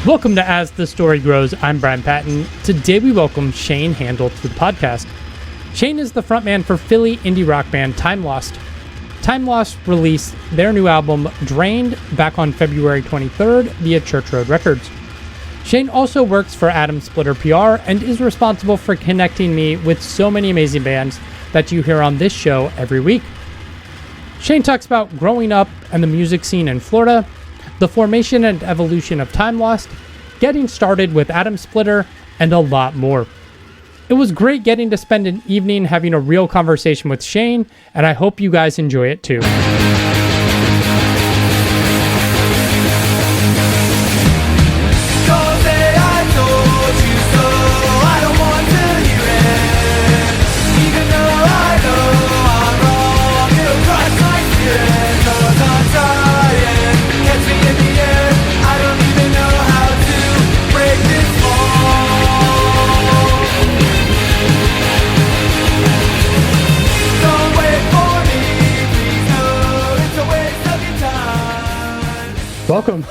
Welcome to As the Story Grows. I'm Brian Patton. Today we welcome Shane Handal to the podcast. Shane is the frontman for Philly indie rock band Timelost. Timelost released their new album, Drained, back on February 23rd via Church Road Records. Shane also works for Adam Splitter PR and is responsible for connecting me with so many amazing bands that you hear on this show every week. Shane talks about growing up and the music scene in Florida, the formation and evolution of Timelost, getting started with Adam Splitter, and a lot more. It was great getting to spend an evening having a real conversation with Shane, and I hope you guys enjoy it too. Welcome.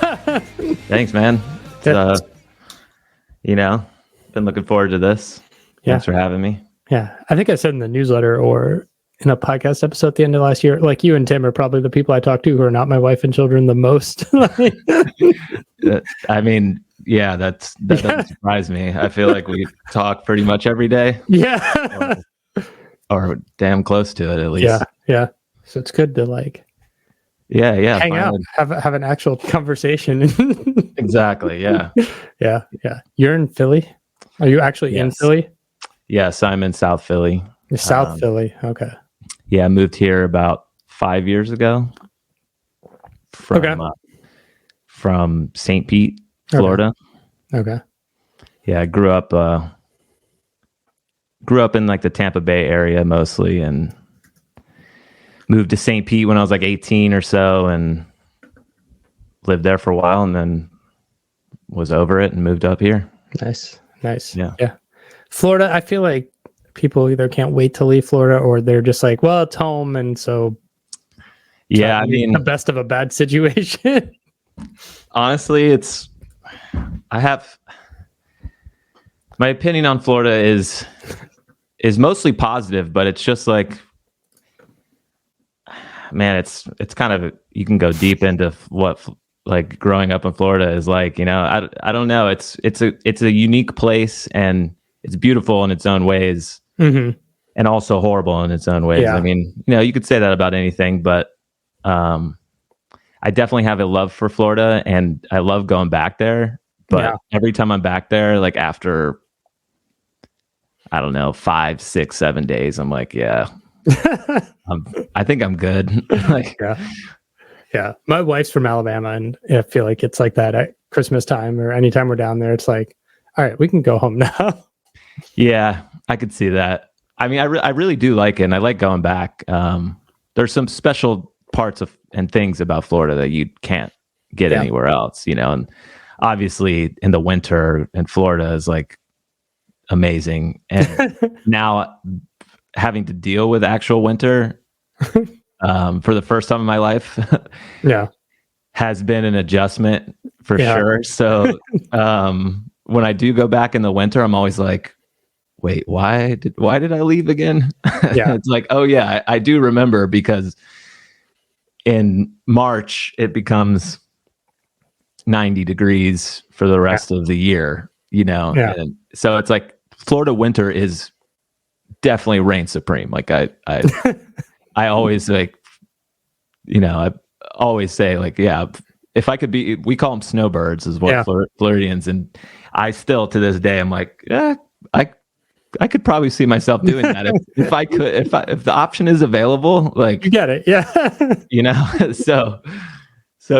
Thanks, man. It's, been looking forward to this. Thanks for having me. Yeah. I think I said in the newsletter or in a podcast episode at the end of last year, like you and Tim are probably the people I talk to who are not my wife and children the most. I mean, yeah, that doesn't surprise me. I feel like we talk pretty much every day. Yeah. or damn close to it, at least. Yeah. Yeah. So it's good to hang finally out, have an actual conversation. Exactly. Yeah. Yeah. You're in Philly. Are you actually in Philly? Yes, I'm in South Philly. You're South Philly. Okay. Yeah, I moved here about 5 years ago from St. Pete, Florida. Okay. Yeah, I grew up in like the Tampa Bay area mostly, and moved to St. Pete when I was like 18 or so and lived there for a while, and then was over it and moved up here. Nice. Yeah. Florida, I feel like people either can't wait to leave Florida or they're just like, well, it's home. And so, yeah, I mean, the best of a bad situation. Honestly, my opinion on Florida is mostly positive, but it's just like, man, it's kind of, you can go deep into what like growing up in Florida is like, I don't know. It's a unique place, and it's beautiful in its own ways, and also horrible in its own ways. Yeah. I mean, you could say that about anything, but I definitely have a love for Florida, and I love going back there. But every time I'm back there, like after, I don't know, 5, 6, 7 days, I'm like, yeah. I think I'm good. Yeah. My wife's from Alabama, and I feel like it's like that at Christmas time or anytime we're down there. It's like, all right, we can go home now. Yeah, I could see that. I mean, I really do like it, and I like going back. There's some special parts and things about Florida that you can't get anywhere else, and obviously in the winter in Florida is like amazing. And now having to deal with actual winter for the first time in my life has been an adjustment for sure. So when I do go back in the winter, I'm always like, wait, why did I leave again? It's like, oh yeah, I do remember, because in March it becomes 90 degrees for the rest of the year, and so it's like Florida winter is definitely reign supreme. Like I always I always say like, if I could be, we call them snowbirds is what Floridians. And I still, to this day, I'm like, I could probably see myself doing that if I could, if the option is available, like you get it. Yeah. So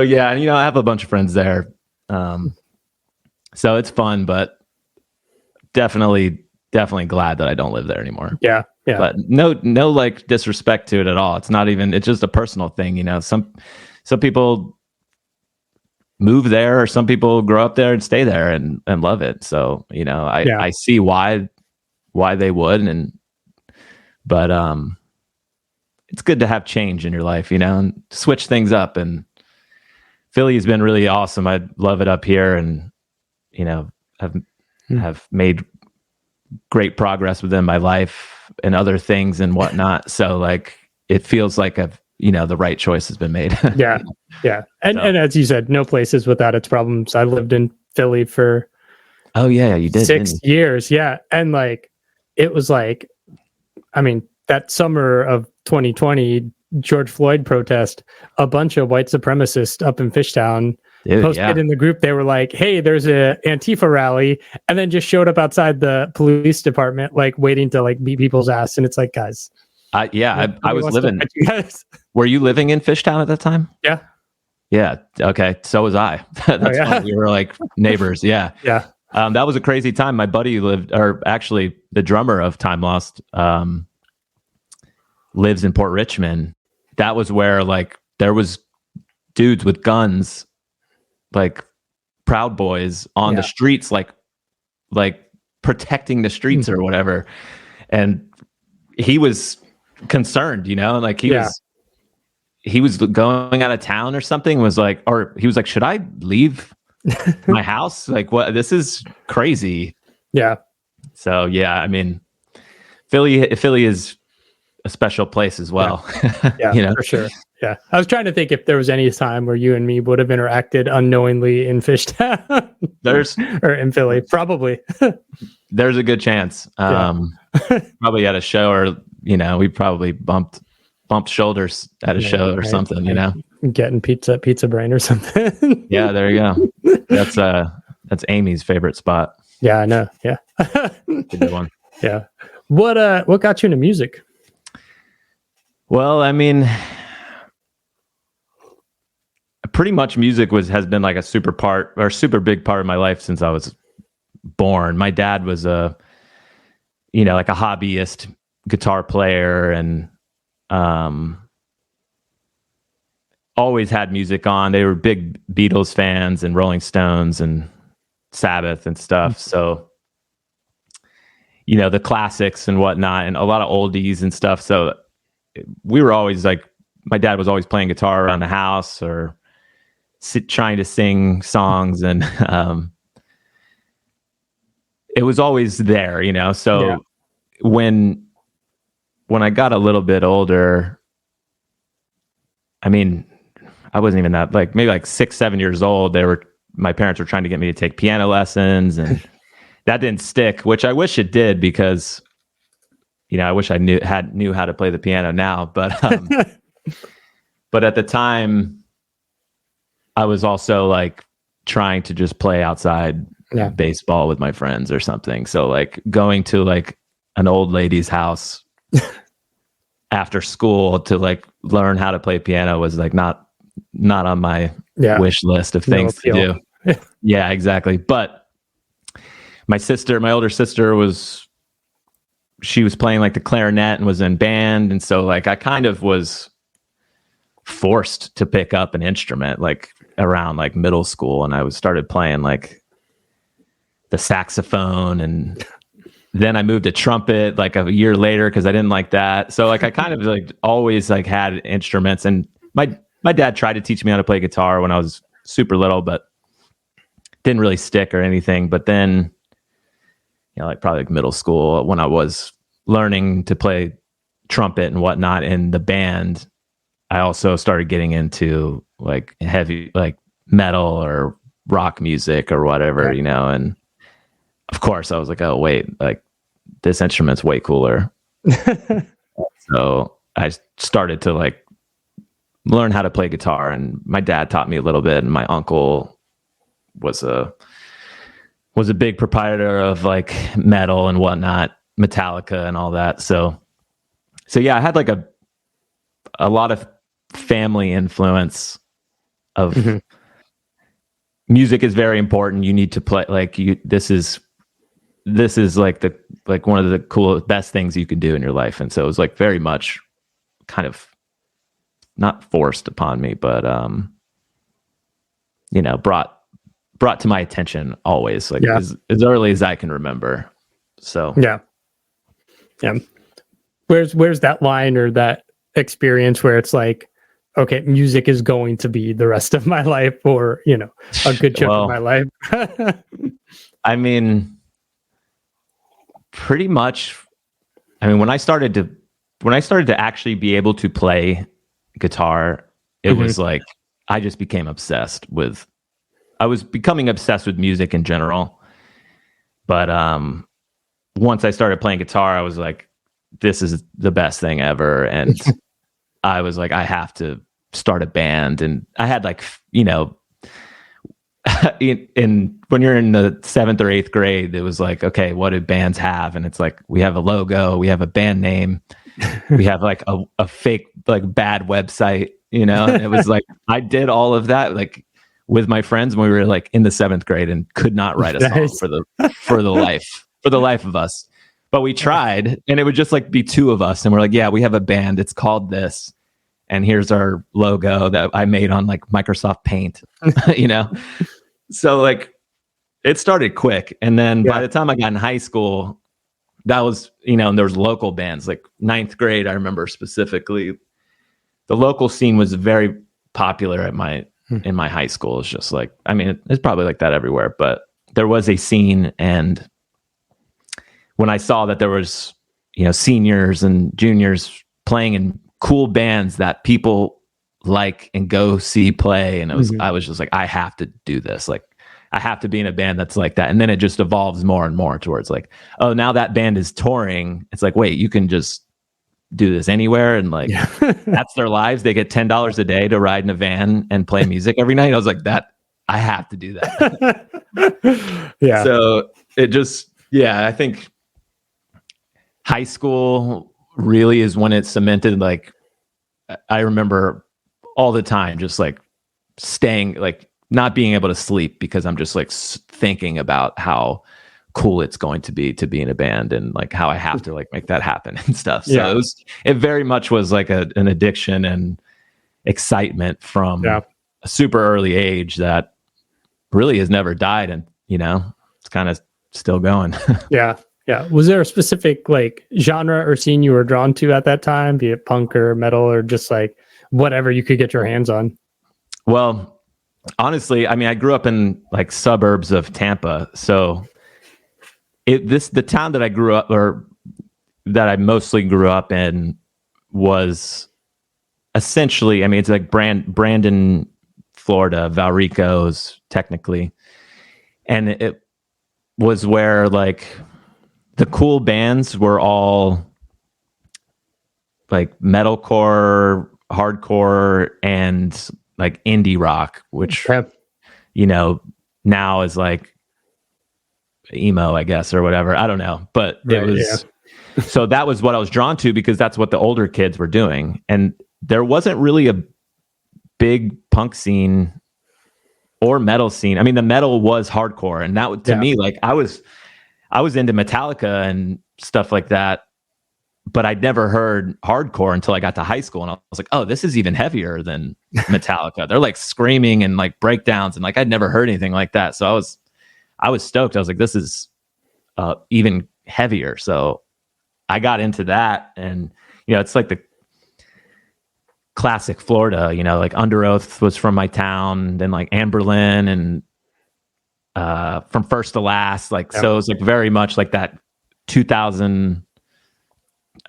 yeah. And, I have a bunch of friends there. So it's fun, but definitely glad that I don't live there anymore. Yeah. But no like disrespect to it at all. It's not even, it's just a personal thing. Some people move there, or some people grow up there and stay there and love it. So, I see why they would. But it's good to have change in your life, and switch things up. And Philly has been really awesome. I love it up here, and you know, have made great progress within my life and other things and whatnot. So like, it feels like the right choice has been made. Yeah. Yeah. And as you said, no place is without its problems. I lived in Philly for oh yeah, you did 6 years. Yeah. And like, it was like, I mean, that summer of 2020 George Floyd protest, a bunch of white supremacists up in Fishtown posted in the group. They were like, hey, there's a Antifa rally, and then just showed up outside the police department, like waiting to like beat people's ass. And it's like, guys. I was living. Were you living in Fishtown at that time? Yeah. Yeah. Okay. So was I. That's funny. We were like neighbors. Yeah. Yeah. That was a crazy time. My buddy actually the drummer of Timelost, lives in Port Richmond. That was where like there was dudes with guns, like Proud Boys on the streets, like protecting the streets or whatever. And he was concerned, like he was going out of town or something, or he was like, should I leave my house? Like, what? This is crazy. Yeah. So yeah, I mean, Philly is a special place as well. Yeah, for sure. Yeah. I was trying to think if there was any time where you and me would have interacted unknowingly in Fishtown. Or in Philly. Probably. There's a good chance. Probably at a show, or we probably bumped shoulders at a show or something, Getting pizza brain or something. Yeah, there you go. That's Amy's favorite spot. Yeah, I know. Yeah. Good one. Yeah. What got you into music? Well, I mean, pretty much music has been like a super big part of my life since I was born. My dad was like a hobbyist guitar player, and always had music on. They were big Beatles fans and Rolling Stones and Sabbath and stuff. So, the classics and whatnot, and a lot of oldies and stuff. So we were always like, my dad was always playing guitar around the house or trying to sing songs, and it was always there, So when I got a little bit older, I mean, I wasn't even that, like maybe like 6, 7 years old. My parents were trying to get me to take piano lessons, and that didn't stick, which I wish it did, because I wish I knew how to play the piano now. But but at the time, I was also like trying to just play outside baseball with my friends or something. So like going to like an old lady's house after school to like learn how to play piano was like not on my wish list of things to do. Yeah, exactly. But my older sister she was playing like the clarinet and was in band. And so like I kind of was forced to pick up an instrument like around like middle school. And I started playing like the saxophone, and then I moved to trumpet like a year later because I didn't like that. So like I kind of like always like had instruments, and my dad tried to teach me how to play guitar when I was super little, but didn't really stick or anything. But then, like probably like middle school, when I was learning to play trumpet and whatnot in the band, I also started getting into like heavy, like metal or rock music or whatever, and of course I was like, oh wait, like this instrument's way cooler. So I started to like learn how to play guitar, and my dad taught me a little bit, and my uncle was a big proprietor of like metal and whatnot, Metallica and all that. So yeah, I had like a lot of family influence of music is very important. You need to play like this is like one of the coolest, best things you could do in your life. And so it was like very much kind of not forced upon me, but brought to my attention always, like as early as I can remember. So yeah. Where's that line or that experience where it's like, okay, music is going to be the rest of my life, or, you know, a good chunk of my life? I mean, pretty much. I mean, when I started to actually be able to play guitar, it was like I just became obsessed with. I was becoming obsessed with music in general, but once I started playing guitar, I was like, "This is the best thing ever," and I was like, "I have to start a band." And I had like, you know, in when you're in the 7th or 8th grade, it was like, okay, what do bands have? And it's like, we have a logo, we have a band name, we have like a fake, like bad website, you know. And it was like, I did all of that like with my friends when we were like in the 7th grade and could not write a song for the life of us. But we tried, and it would just like be two of us, and we're like, yeah, we have a band, it's called this, and here's our logo that I made on like Microsoft Paint, you know. So like it started quick. And then by the time I got in high school, that was, you know, and there was local bands. Like 9th grade, I remember specifically, the local scene was very popular at in my high school. It's just like, I mean, it's probably like that everywhere, but there was a scene. And when I saw that there was, you know, seniors and juniors playing in cool bands that people like and go see play, and I was just like, I have to do this. Like, I have to be in a band that's like that. And then it just evolves more and more towards like, oh, now that band is touring. It's like, wait, you can just do this anywhere, and like that's their lives. They get $10 a day to ride in a van and play music every night. I was like, that I have to do that. Yeah. So it just, I think high school really is when it cemented. Like, I remember all the time just like staying, like not being able to sleep because I'm just like thinking about how cool it's going to be in a band, and like how I have to like make that happen and stuff. So it very much was like an addiction and excitement from a super early age that really has never died. And, you know, it's kind of still going. Yeah. Was there a specific like genre or scene you were drawn to at that time, be it punk or metal or just like whatever you could get your hands on? Well, honestly, I mean, I grew up in like suburbs of Tampa. So the town that I grew up, or that I mostly grew up in, was essentially, I mean, it's like Brandon, Florida, Valrico's technically. And it was where like the cool bands were all like metalcore, hardcore, and like indie rock, which, you know, now is like emo, I guess, or whatever. I don't know. But it was, so that was what I was drawn to, because that's what the older kids were doing. And there wasn't really a big punk scene or metal scene. I mean, the metal was hardcore. And that to me, like I was into Metallica and stuff like that, but I'd never heard hardcore until I got to high school. And I was like, oh, this is even heavier than Metallica. They're like screaming and like breakdowns, and like I'd never heard anything like that. So I was stoked. I was like, this is even heavier. So I got into that. And, you know, it's like the classic Florida, you know, like Under Oath was from my town, then like Anberlin, and From First to Last. Like, so it was like very much like that 2000.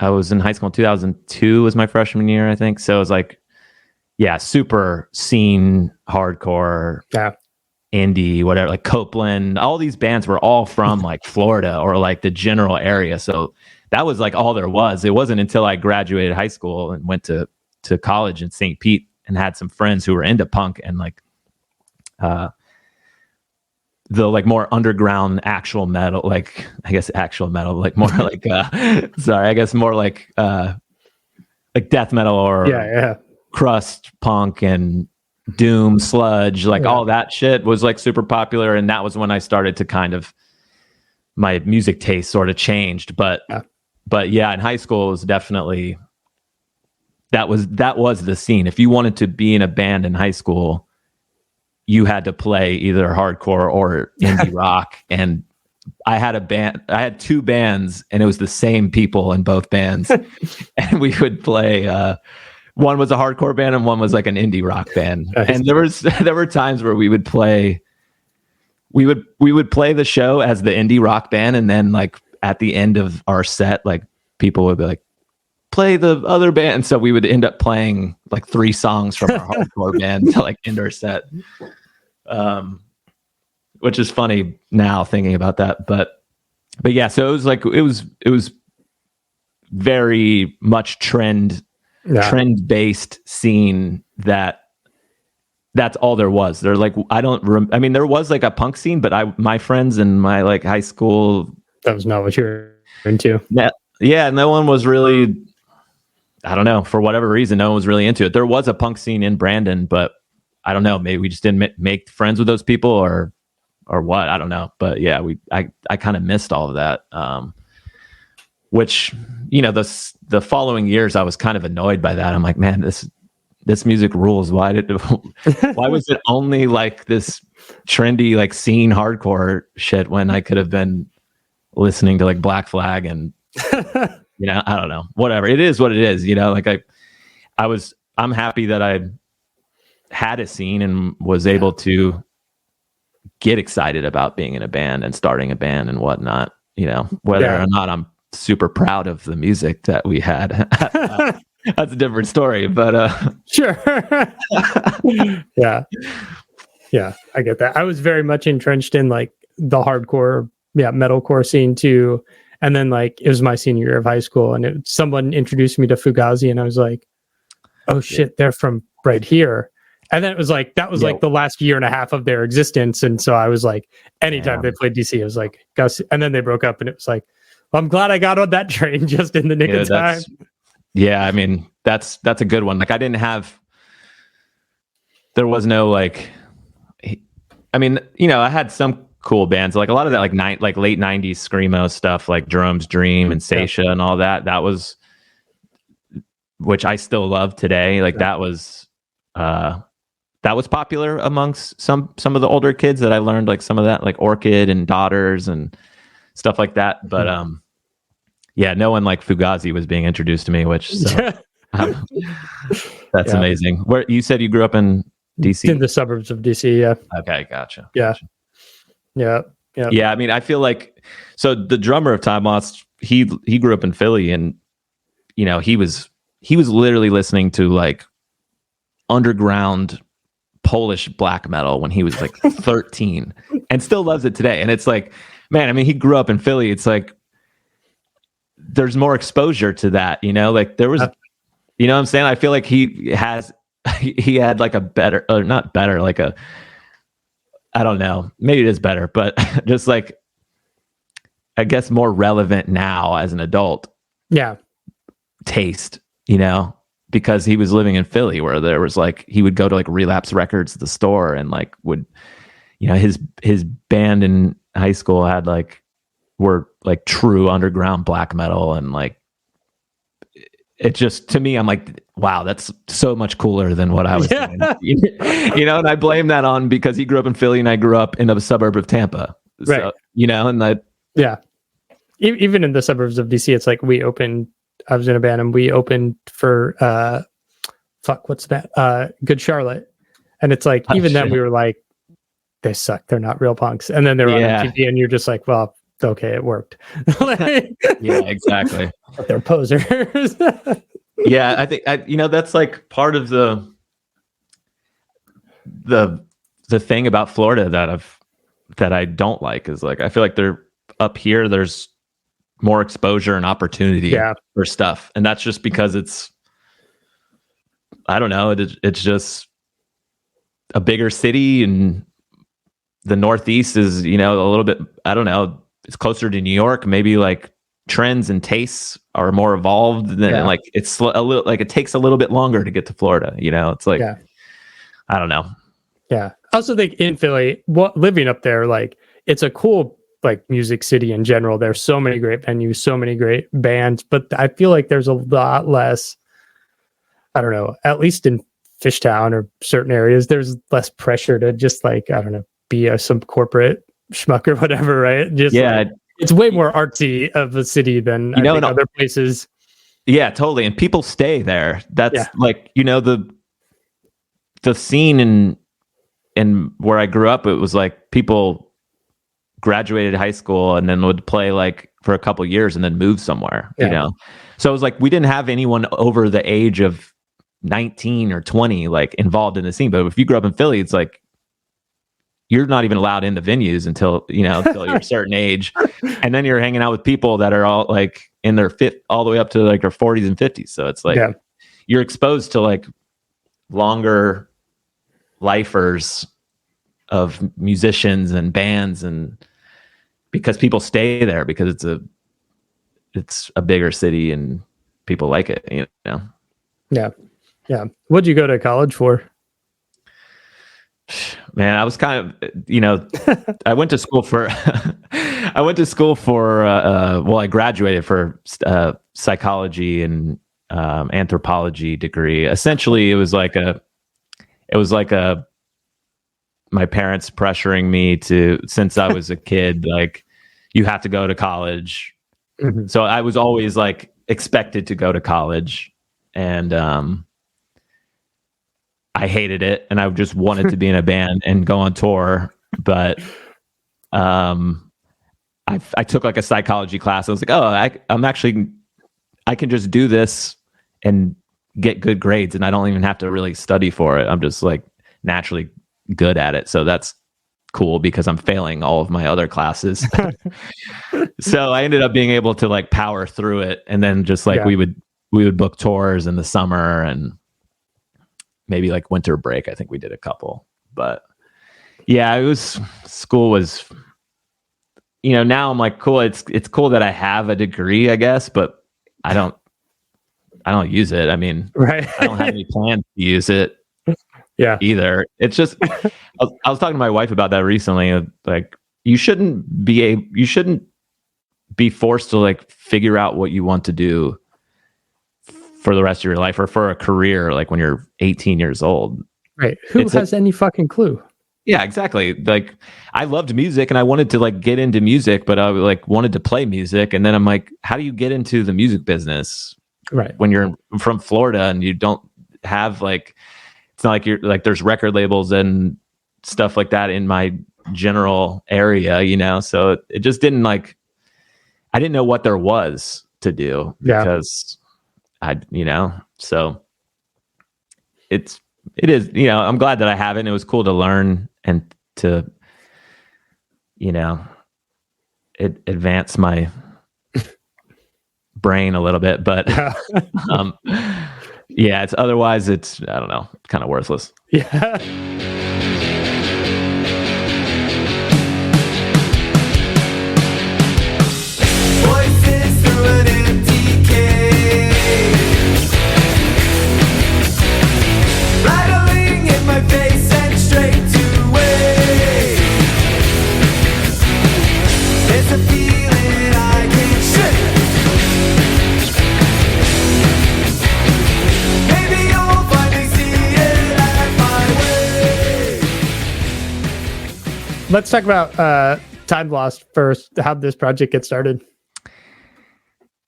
I was in high school in 2002 was my freshman year, I think. So it was like, super scene, hardcore, indie, whatever, like Copeland. All these bands were all from like Florida or like the general area. So that was like all there was. It wasn't until I graduated high school and went to college in St. Pete and had some friends who were into punk and like the like more underground actual metal, like I guess actual metal, like more like sorry, I guess more like death metal or crust punk and doom sludge, like all that shit was like super popular. And that was when I started to kind of, my music taste sort of changed. But in high school it was definitely, that was the scene. If you wanted to be in a band in high school, you had to play either hardcore or indie rock. And I had two bands, and it was the same people in both bands. And we would play one was a hardcore band and one was like an indie rock band. Nice. And there were times where we would play the show as the indie rock band, and then like at the end of our set, like people would be like, play the other band. And so we would end up playing like 3 songs from our hardcore band to like end our set. Which is funny now thinking about that. But yeah, so it was like it was very much trend based scene. That's all there was. They're like, I mean, there was like a punk scene, but my friends in my like high school, that was not what you were into. Yeah, no one was really, I don't know, for whatever reason, no one was really into it. There was a punk scene in Brandon, but I don't know, maybe we just didn't make friends with those people or what, I don't know. But yeah, I kind of missed all of that. Which, you know, the following years I was kind of annoyed by that. I'm like, man, this music rules. Why was it only like this trendy like scene hardcore shit when I could have been listening to like Black Flag and you know, I don't know, whatever. It is what it is, you know, like I'm happy that I had a scene and was able to get excited about being in a band and starting a band and whatnot, you know, whether or not I'm super proud of the music that we had. That's a different story, but sure. Yeah, I get that. I was very much entrenched in like the hardcore, metalcore scene too. And then like it was my senior year of high school, and someone introduced me to Fugazi, and I was like, "Oh shit, they're from right here." And then it was like that was like the last year and a half of their existence, and so I was like, anytime they played DC, it was like, Gus. And then they broke up, and it was like, well, I'm glad I got on that train just in the nick of time. Yeah, I mean that's a good one. Like there was no like, I mean, you know, I had some cool bands, like a lot of that like late 90s screamo stuff, like Jerome's Dream and Seisha and all that. That was, which I still love today. Like that was popular amongst some of the older kids that I learned like some of that, like Orchid and Daughters and stuff like that. But yeah, no one like Fugazi was being introduced to me, which that's amazing. Where you said you grew up in DC? In the suburbs of DC, yeah. Okay, gotcha. Yeah. Yeah. I mean, I feel like, so the drummer of Timelost, he grew up in Philly, and you know, he was literally listening to like underground Polish black metal when he was like 13 and still loves it today. And it's like, man, I mean, he grew up in Philly. It's like there's more exposure to that, you know, like there was, you know what I'm saying? I feel like he had like a better, or not better, like a, I don't know, maybe it is better, but just like, I guess more relevant now as an adult. Yeah. Taste, you know, because he was living in Philly where there was like, he would go to like Relapse Records, the store, and like would, you know, his band in high school had like, were like true underground black metal. And like, it just, to me, I'm like, wow, that's so much cooler than what I was doing. You know, and I blame that on because he grew up in Philly and I grew up in a suburb of Tampa. So, right. You know, and that. Yeah. Even in the suburbs of DC, it's like I was in a band and we opened for, what's that? Good Charlotte. And it's like, even then we were like, they suck. They're not real punks. And then they're on MTV and you're just like, well, okay, it worked. Yeah, exactly. But they're posers. Yeah, I think you know, that's like part of the thing about Florida that I don't like is like, I feel like they're up here, there's more exposure and opportunity for stuff. And that's just because it's, I don't know, it's just a bigger city, and the Northeast is, you know, a little bit, I don't know, it's closer to New York. Maybe like trends and tastes are more evolved than like it's a little, like it takes a little bit longer to get to Florida, you know. It's like, I don't know. Yeah. I also think in Philly, living up there, like it's a cool like music city in general. There's so many great venues, so many great bands, but I feel like there's a lot less, I don't know, at least in Fishtown or certain areas, there's less pressure to just like, I don't know, be some corporate schmuck or whatever, right? Just like, it's way more artsy of a city than I think other places. Yeah, totally. And people stay there. That's Yeah. like, the scene in where I grew up, it was like people graduated high school and then would play like for a couple years and then move somewhere, So it was like we didn't have anyone over the age of 19 or 20 like involved in the scene. But if you grew up in Philly, it's like you're not even allowed into venues until you're a certain age. And then you're hanging out with people that are all like in their all the way up to like their 40s and 50s. So it's like you're exposed to like longer lifers of musicians and bands, and because people stay there because it's a bigger city and people like it, Yeah. What'd you go to college for? Man, I was kind of, I went to school for, I graduated for psychology and anthropology degree. Essentially, it was like my parents pressuring me to, since I was a kid, like, you have to go to college. Mm-hmm. So I was always like expected to go to college, and I hated it, and I just wanted to be in a band and go on tour. But I took like a psychology class. I was like, oh, I can just do this and get good grades, and I don't even have to really study for it. I'm just like naturally good at it. So that's cool because I'm failing all of my other classes. So I ended up being able to like power through it. And then just like we would book tours in the summer and maybe like winter break. I think we did a couple, but yeah, school was, now I'm like, cool. It's cool that I have a degree, I guess, but I don't use it. I mean, right. I don't have any plans to use it. Yeah. Either. It's just, I was talking to my wife about that recently. Like, you shouldn't be forced to like figure out what you want to do for the rest of your life or for a career, like when you're 18 years old. Right. Who has any fucking clue? Yeah, exactly. Like, I loved music and I wanted to like get into music, but I like wanted to play music. And then I'm like, how do you get into the music business? Right. When you're from Florida and you don't have like, it's not like you're like, there's record labels and stuff like that in my general area, so it just didn't like, I didn't know what there was to do because so it is, I'm glad that I have it, and it was cool to learn and to, it advance my brain a little bit, but yeah, otherwise it's, I don't know, kind of worthless. Yeah. Voices through an empty cage, rattling in my face and straight to waste. There's a feeling I can't shake. Maybe you'll finally see it at my way. Let's talk about Timelost first. How'd this project get started?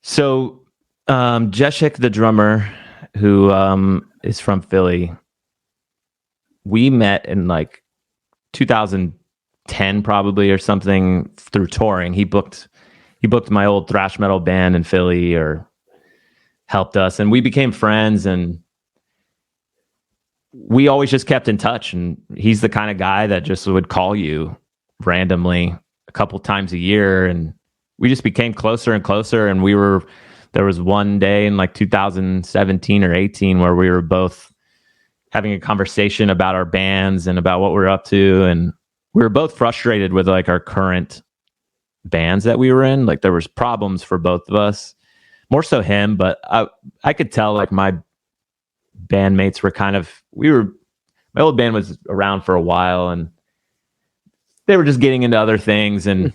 So Jeshik, the drummer, who is from Philly, we met in like 2010 probably or something through touring. He booked my old thrash metal band in Philly, or helped us, and we became friends, and we always just kept in touch. And he's the kind of guy that just would call you randomly a couple times a year, and we just became closer and closer. And there was one day in like 2017 or 18 where we were both having a conversation about our bands and about what we're up to. And we were both frustrated with like our current bands that we were in. Like, there was problems for both of us, more so him, but I could tell like my bandmates were my old band was around for a while, and they were just getting into other things, and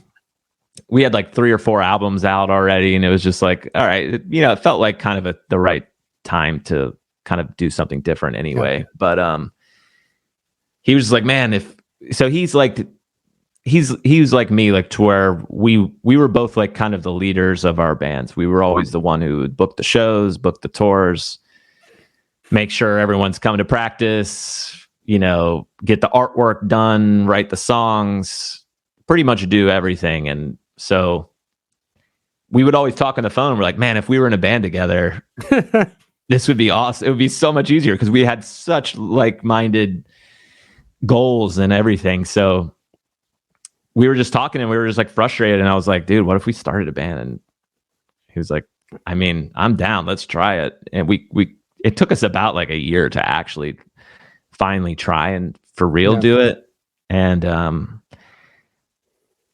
we had like 3 or 4 albums out already, and it was just like, all right, it felt like kind of the right time to kind of do something different anyway. Yeah. But he was just like, man, he's like, he was like me, like to where we were both like kind of the leaders of our bands. We were always the one who would book the shows, book the tours, make sure everyone's coming to practice, you know, get the artwork done, write the songs, pretty much do everything. And so we would always talk on the phone. We're like, man, if we were in a band together, this would be awesome. It would be so much easier because we had such like-minded goals and everything. So we were just talking and we were just like frustrated. And I was like, dude, what if we started a band? And he was like, I mean, I'm down. Let's try it. And it took us about like a year to actually finally try and for real do it. And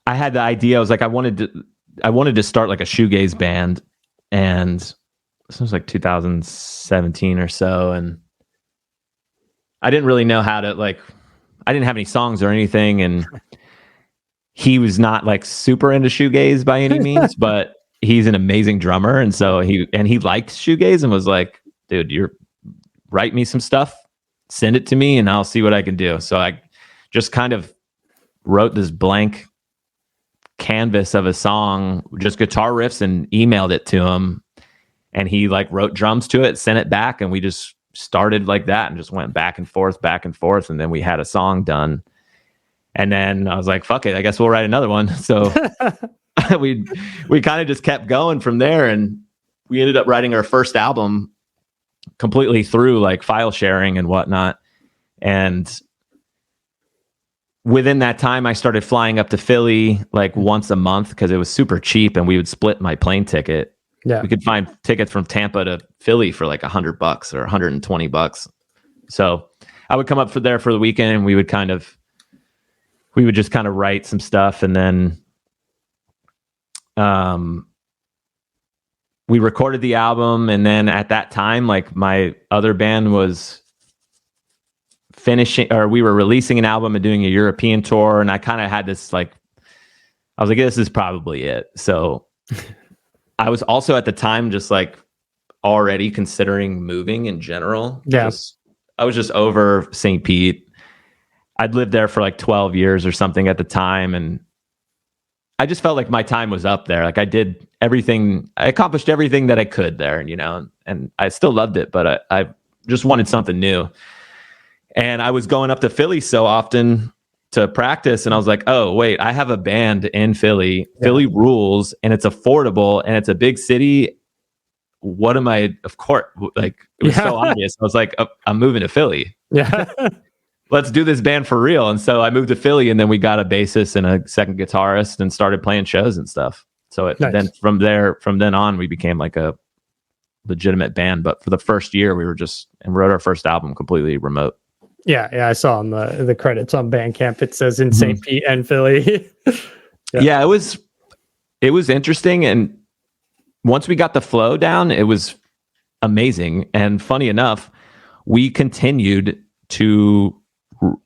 I had the idea. I was like, I wanted to start like a shoegaze band. And this was like 2017 or so. And I didn't really know how to I didn't have any songs or anything. And he was not like super into shoegaze by any means, but he's an amazing drummer. And so he liked shoegaze and was like, dude, write me some stuff, send it to me and I'll see what I can do. So I just kind of wrote this blank canvas of a song, just guitar riffs, and emailed it to him. And he like wrote drums to it, sent it back. And we just started like that and just went back and forth. And then we had a song done. And then I was like, fuck it, I guess we'll write another one. So we kind of just kept going from there. And we ended up writing our first album completely through like file sharing and whatnot. And within that time, I started flying up to Philly like once a month because it was super cheap and we would split my plane ticket. Yeah. We could find tickets from Tampa to Philly for like $100 or $120. So I would come up there for the weekend and we would just kind of write some stuff. And then we recorded the album. And then at that time, like my other band was finishing, or we were releasing an album and doing a European tour. And I kind of had this I was like, this is probably it. So I was also at the time just like already considering moving in general. Yeah. I was just over St. Pete. I'd lived there for like 12 years or something at the time. And I just felt like my time was up there. Like I did everything, I accomplished everything that I could there, you know, and I still loved it, but I just wanted something new. And I was going up to Philly so often to practice. And I was like, oh, wait, I have a band in Philly. Yeah. Philly rules and it's affordable and it's a big city. What am I, of course, like it was so obvious. I was like, oh, I'm moving to Philly. Yeah. Let's do this band for real. And so I moved to Philly and then we got a bassist and a second guitarist and started playing shows and stuff. So then from then on, we became like a legitimate band. But for the first year we were and wrote our first album completely remote. Yeah, I saw on the credits on Bandcamp, it says in St. Pete and Philly. Yeah, it was interesting. And once we got the flow down, it was amazing. And funny enough, we continued to,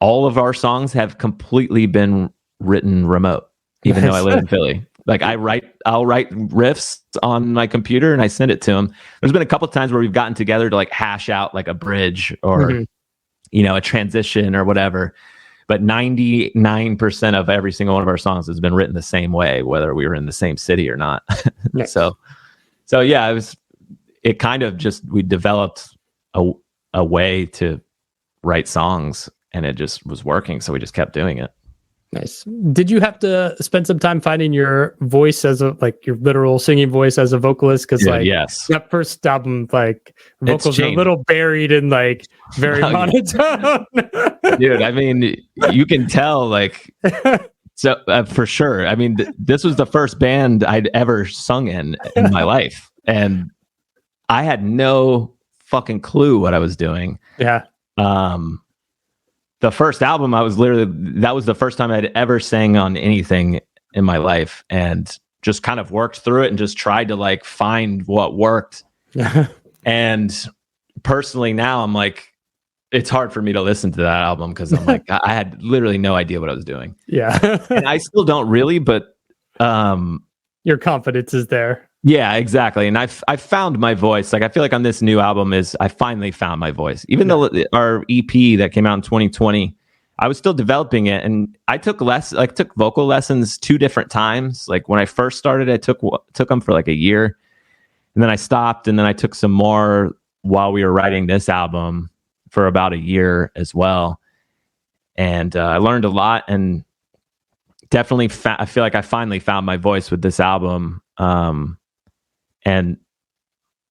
all of our songs have completely been written remote, even though I live in Philly. Like I'll write riffs on my computer and I send it to them. There's been a couple of times where we've gotten together to like hash out like a bridge or you know, a transition or whatever, but 99% of every single one of our songs has been written the same way, whether we were in the same city or not. Nice. So yeah, it kind of just, we developed a way to write songs and it just was working. So we just kept doing it. Nice. Did you have to spend some time finding your voice as your literal singing voice as a vocalist? Because yes, that first album, like vocals are a little buried and like very monotone. Dude, I mean, you can tell so for sure. I mean, this was the first band I'd ever sung in my life. And I had no fucking clue what I was doing. Yeah. The first album, that was the first time I'd ever sang on anything in my life and just kind of worked through it and just tried to like find what worked. And personally now I'm like, it's hard for me to listen to that album because I'm like, I had literally no idea what I was doing. Yeah. And I still don't really, but your confidence is there. Yeah, exactly. And I've found my voice. Like I feel like on this new album I finally found my voice. Even though our EP that came out in 2020, I was still developing it, and I took vocal lessons 2 different times. Like when I first started, I took them for like a year, and then I stopped, and then I took some more while we were writing this album for about a year as well. And I learned a lot, and definitely I feel like I finally found my voice with this album. And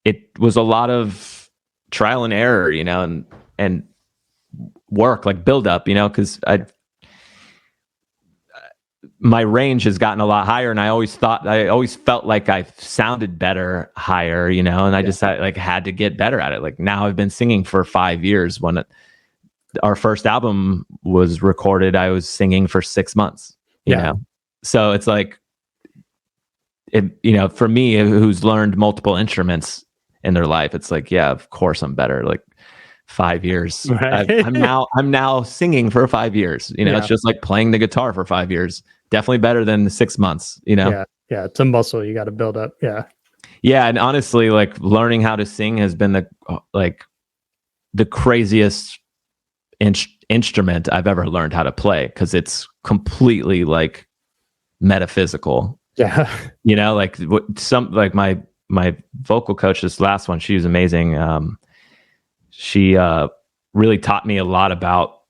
it was a lot of trial and error, and work, like build up, because my range has gotten a lot higher, and I always felt like I sounded better higher, and I just had to get better at it. Like now I've been singing for 5 years. When our first album was recorded, I was singing for 6 months, you know? So it's like, for me, who's learned multiple instruments in their life, it's like, yeah, of course I'm better. Like 5 years. Right. I'm now singing for 5 years. It's just like playing the guitar for 5 years. Definitely better than 6 months. Yeah, it's a muscle you got to build up. Yeah, and honestly, like learning how to sing has been the craziest instrument I've ever learned how to play, because it's completely like metaphysical. Yeah, my vocal coach, this last one, she was amazing. She really taught me a lot about,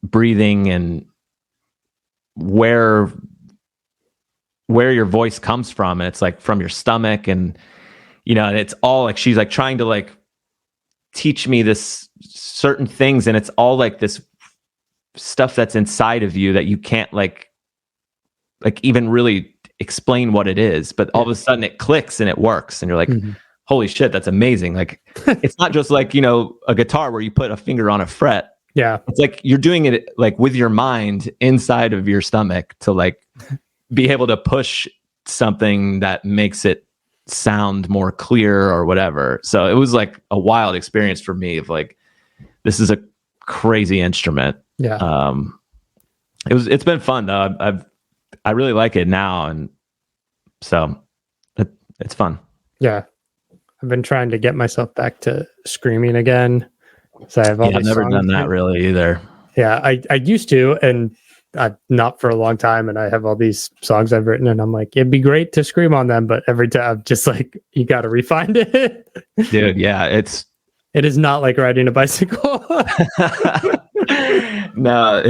breathing and where your voice comes from. And it's like from your stomach, and, and it's all like, she's like trying to like teach me this certain things. And it's all like this stuff that's inside of you that you can't like even really explain what it is, but all of a sudden it clicks and it works. And you're like, holy shit, that's amazing. Like, it's not just like, a guitar where you put a finger on a fret. Yeah. It's like you're doing it like with your mind inside of your stomach to like be able to push something that makes it sound more clear or whatever. So it was like a wild experience for me of like, this is a crazy instrument. Yeah. It's been fun though. I really like it now. And so it's fun. Yeah. I've been trying to get myself back to screaming again. So I've never done that really either. Yeah, I used to, and not for a long time. And I have all these songs I've written, and I'm like, it'd be great to scream on them, but every time I'm just like, you got to refine it, dude. Yeah, it is not like riding a bicycle. No,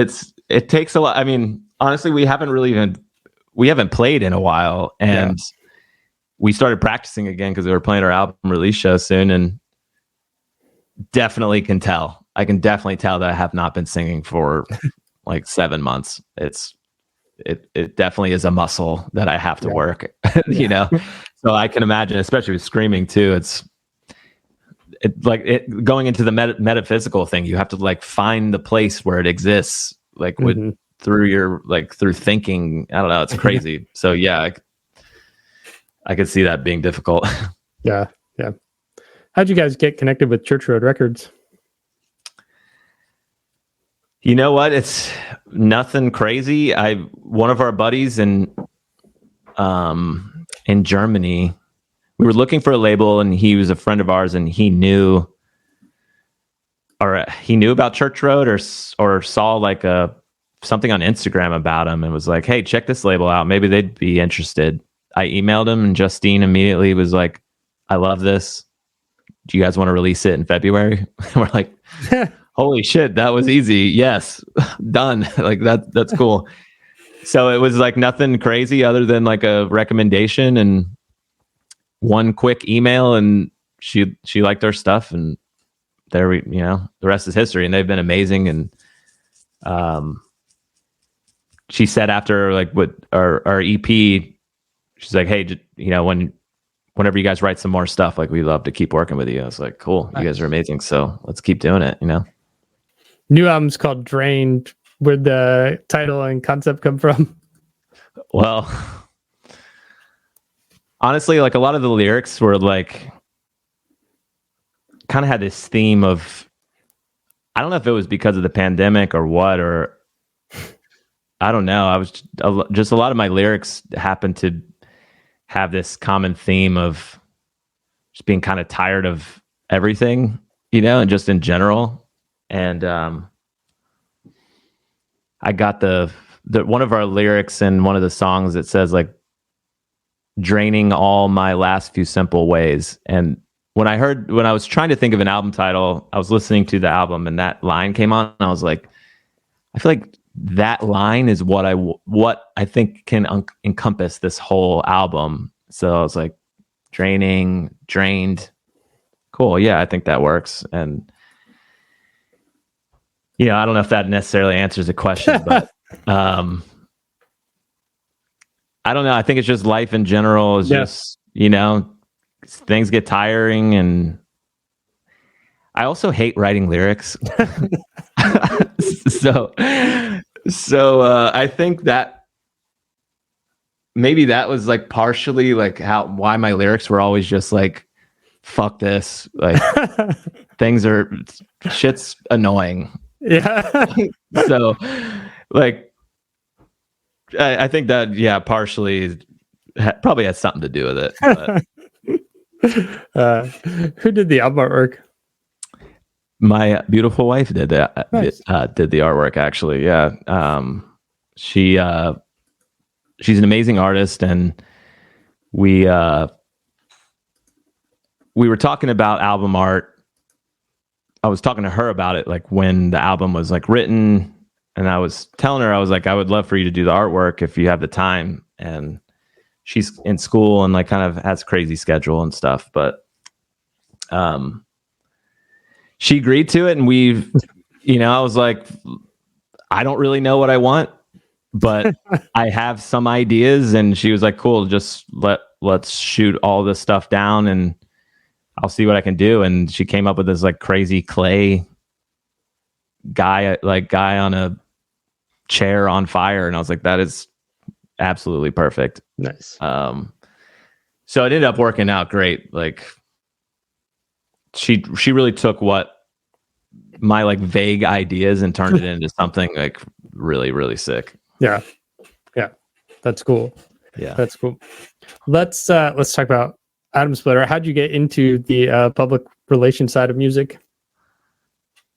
it takes a lot. I mean, honestly, we haven't played in a while, and we started practicing again because we were playing our album release show soon, and I can definitely tell that I have not been singing for like 7 months. It definitely is a muscle that I have to work, so I can imagine, especially with screaming too, it's going into the metaphysical thing. You have to like find the place where it exists, like through thinking. I don't know. It's crazy. So yeah, I could see that being difficult. Yeah. How'd you guys get connected with Church Road Records? You know what? It's nothing crazy. One of our buddies in Germany, we were looking for a label, and he was a friend of ours, and he knew about Church Road or saw like something on Instagram about him, and was like, hey, check this label out. Maybe they'd be interested. I emailed him, and Justine immediately was like, I love this. Do you guys want to release it in February? We're like, holy shit, that was easy. Yes, done. Like that's cool. So it was like nothing crazy other than like a recommendation and one quick email, and she liked our stuff, and there the rest is history. And they've been amazing. And she said after like with our EP, she's like, hey, whenever you guys write some more stuff, like, we love to keep working with you. I was like, cool, you guys are amazing. So let's keep doing it, New album's called Drained. Where'd the title and concept come from? Well, honestly, like a lot of the lyrics were like, kind of had this theme of, I don't know if it was because of the pandemic or what, or I don't know. I was just a lot of my lyrics happened to have this common theme of just being kind of tired of everything, and just in general. And I got the one of our lyrics in one of the songs that says like draining all my last few simple ways. And when I was trying to think of an album title, I was listening to the album and that line came on and I was like, I feel like that line is what I think can encompass this whole album. So I was like, draining, drained. Cool. Yeah, I think that works. And I don't know if that necessarily answers the question, but I don't know. I think it's just life in general is just, things get tiring, and I also hate writing lyrics. So I think that maybe that was like partially like why my lyrics were always just like, fuck this. Like shit's annoying. Yeah. So like, I think that, partially probably has something to do with it. But. Who did the album artwork? My beautiful wife did that. Nice. Did the artwork actually. Yeah. She's an amazing artist, and we were talking about album art. I was talking to her about it, like when the album was like written, and I was telling her, I was like, I would love for you to do the artwork if you have the time. And she's in school and like kind of has a crazy schedule and stuff, but she agreed to it, and I was like, I don't really know what I want, but I have some ideas. And she was like, cool, just let's shoot all this stuff down and I'll see what I can do. And she came up with this like crazy clay guy on a chair on fire. And I was like, that is absolutely perfect. Nice. So it ended up working out great. Like she really took what my like vague ideas and turned it into something like really, really sick. Yeah. That's cool. Yeah. That's cool. Let's talk about Atom Splitter. How'd you get into the public relations side of music?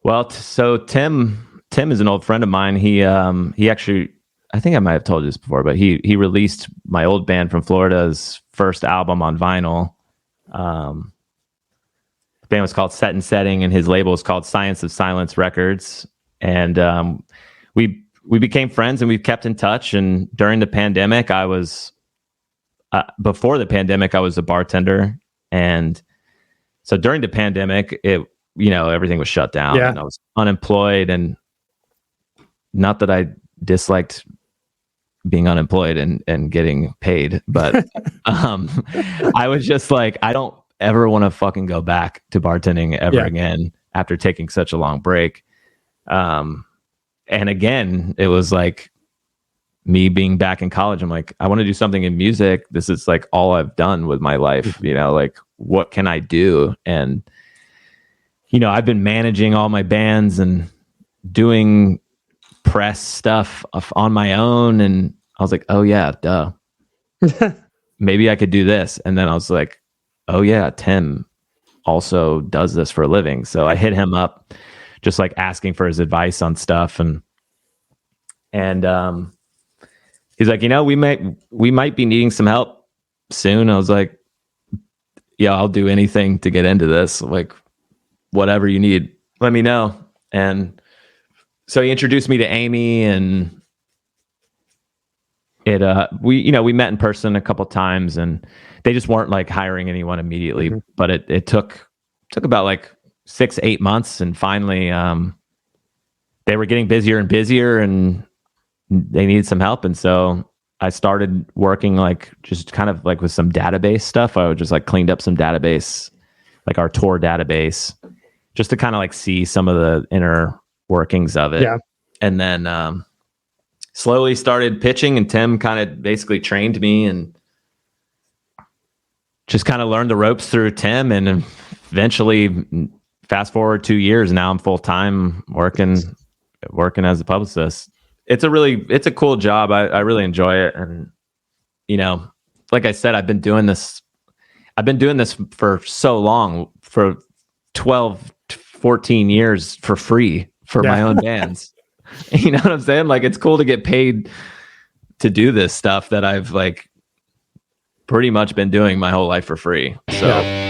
Well, so Tim is an old friend of mine. He actually, I think I might have told you this before, but he released my old band from Florida's first album on vinyl. The band was called Set and Setting, and his label was called Science of Silence Records. And we became friends, and we've kept in touch. And during the pandemic, before the pandemic, I was a bartender. And so during the pandemic, everything was shut down, and I was unemployed. And not that I disliked being unemployed and getting paid, but I was just like, I don't ever want to fucking go back to bartending ever again after taking such a long break. And again, it was like me being back in college. I'm like, I want to do something in music. This is like all I've done with my life, like what can I do? And, I've been managing all my bands and doing press stuff on my own. And I was like, oh yeah, duh. Maybe I could do this. And then I was like, oh yeah, Tim also does this for a living. So I hit him up, just like asking for his advice on stuff. And he's like, we might be needing some help soon. I was like, yeah, I'll do anything to get into this. Like, whatever you need, let me know. And so he introduced me to Amy, and we met in person a couple times, and they just weren't like hiring anyone immediately, but it took about like 6-8 months. And finally, they were getting busier and busier, and they needed some help. And so I started working like just kind of like with some database stuff. I would just like cleaned up some database, like our tour database, just to kind of like see some of the inner workings of it. Yeah. And then slowly started pitching, and Tim kind of basically trained me and just kind of learned the ropes through Tim. And eventually, fast forward 2 years, now I'm full-time working as a publicist. It's a cool job. I really enjoy it. And, like I said, I've been doing this for so long, for 12 to 14 years for free for my own bands. You know what I'm saying? Like, it's cool to get paid to do this stuff that I've like pretty much been doing my whole life for free. So. Yeah.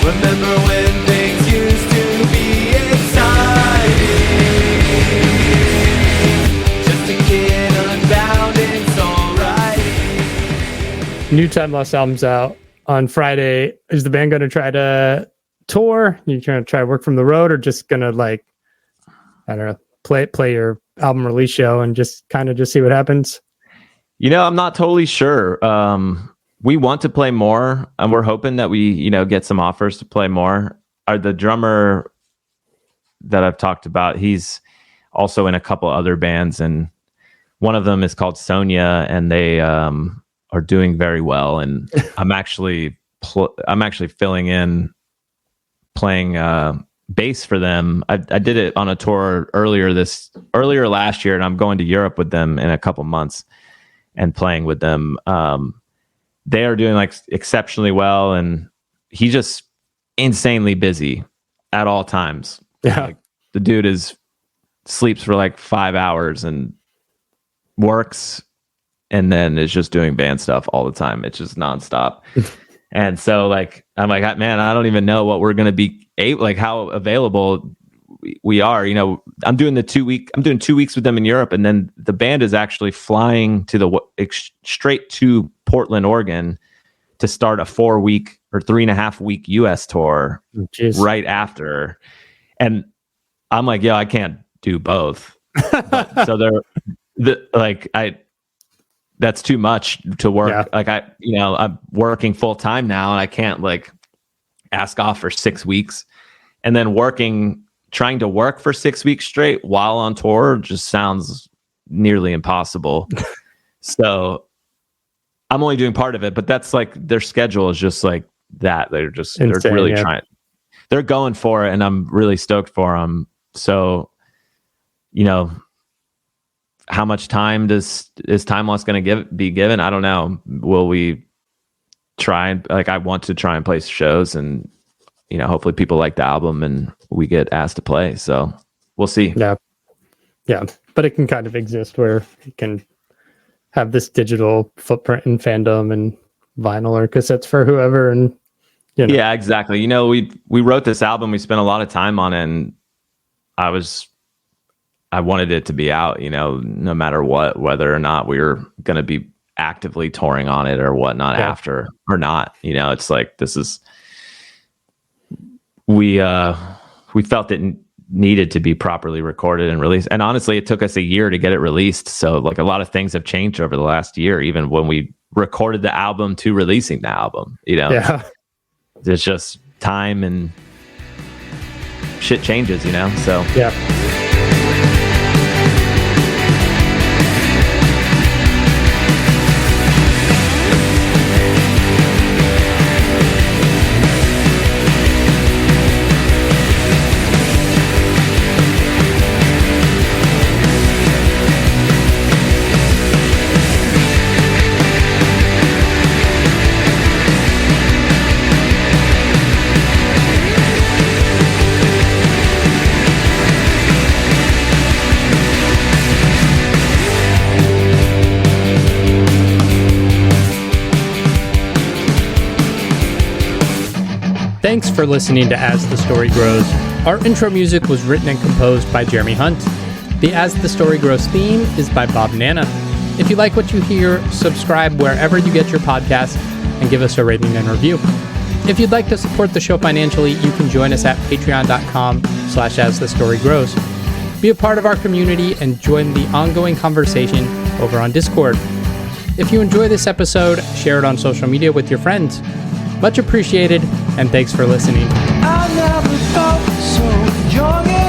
Remember when things used to be exciting? Just a kid unbound in songwriting. New Timelost album's out on Friday. Is the band going to try to tour? You going to try to work from the road, or just going to like, I don't know, play your album release show and just kind of just see what happens? You know, I'm not totally sure. We want to play more, and we're hoping that we, you know, get some offers to play more. The drummer that I've talked about, he's also in a couple other bands, and one of them is called Sonia, and they are doing very well. And I'm actually filling in, playing bass for them. I did it on a tour earlier last year, and I'm going to Europe with them in a couple months and playing with them. They are doing like exceptionally well, and he's just insanely busy at all times. Yeah. Like, the dude sleeps for like 5 hours and works, and then is just doing band stuff all the time. It's just nonstop. And so like, I'm like, man, I don't even know what we're going to be like how available we are. You know, I'm doing 2 weeks with them in Europe, and then the band is actually flying to straight to Portland, Oregon, to start a 4-week or 3.5 week US tour right after. And I'm like, I can't do both. So that's too much to work. Yeah. Like I'm working full time now, and I can't like ask off for 6 weeks, and then trying to work for 6 weeks straight while on tour just sounds nearly impossible. So I'm only doing part of it, but that's like their schedule is just like that. They're really trying. They're going for it, and I'm really stoked for them. So, you know, how much time is Timelost going to be given? I don't know. Will we try and I want to try and play shows, and you know, hopefully people like the album and we get asked to play. So we'll see. Yeah. But it can kind of exist where it can have this digital footprint and fandom and vinyl or cassettes for whoever. And, you know. Yeah, exactly. You know, we wrote this album, we spent a lot of time on it, and I wanted it to be out, you know, no matter what, whether or not we were going to be actively touring on it or whatnot after or not. You know, it's like, we felt it needed to be properly recorded and released. And honestly, it took us a year to get it released. So like a lot of things have changed over the last year, even when we recorded the album to releasing the album, you know. Yeah. It's just time and shit changes, you know. So yeah. Thanks for listening to As the Story Grows. Our intro music was written and composed by Jeremy Hunt. The As the Story Grows theme is by Bob Nana. If you like what you hear, subscribe wherever you get your podcasts and give us a rating and review. If you'd like to support the show financially, you can join us at patreon.com/asthestorygrows. Be a part of our community and join the ongoing conversation over on Discord. If you enjoy this episode, share it on social media with your friends. Much appreciated, and thanks for listening. I never felt so young.